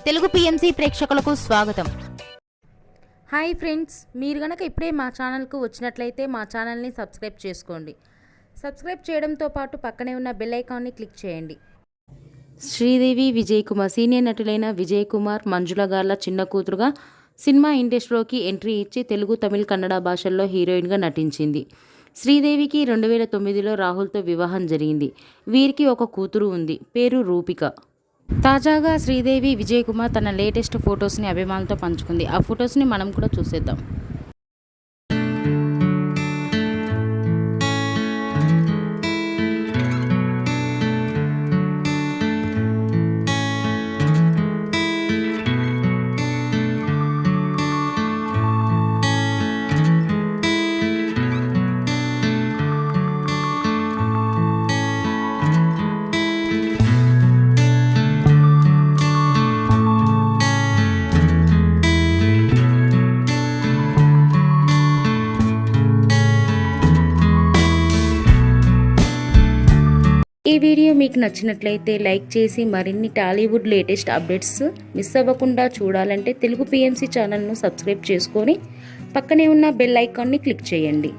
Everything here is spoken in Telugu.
తెలుగు పిఎంసి ప్రేక్షకులకు స్వాగతం. హాయ్ ఫ్రెండ్స్, మీరు గనక ఇప్పుడే మా ఛానల్కు వచ్చినట్లయితే మా ఛానల్ని సబ్స్క్రైబ్ చేసుకోండి. సబ్స్క్రైబ్ చేయడంతో పాటు పక్కనే ఉన్న బెల్ ఐకాన్ని క్లిక్ చేయండి. శ్రీదేవి విజయ్ కుమార్ సీనియర్ నటులైన విజయ్ కుమార్, మంజుల గార్ల చిన్న కూతురుగా సినిమా ఇండస్ట్రీలోకి ఎంట్రీ ఇచ్చి తెలుగు, తమిళ్, కన్నడ భాషల్లో హీరోయిన్గా నటించింది. శ్రీదేవికి 2009లో రాహుల్తో వివాహం జరిగింది. వీరికి ఒక కూతురు ఉంది, పేరు రూపిక. తాజాగా శ్రీదేవి విజయ్ కుమార్ తన లేటెస్ట్ ఫొటోస్ని అభిమానులతో పంచుకుంది. ఆ ఫొటోస్ని మనం కూడా చూసేద్దాం. ఈ వీడియో మీకు నచ్చినట్లయితే లైక్ చేసి మరిన్ని టాలీవుడ్ లేటెస్ట్ అప్డేట్స్ మిస్ అవ్వకుండా చూడాలంటే తెలుగు పిఎంసి ఛానల్ను సబ్స్క్రైబ్ చేసుకొని పక్కనే ఉన్న బెల్ ఐకాన్ని క్లిక్ చేయండి.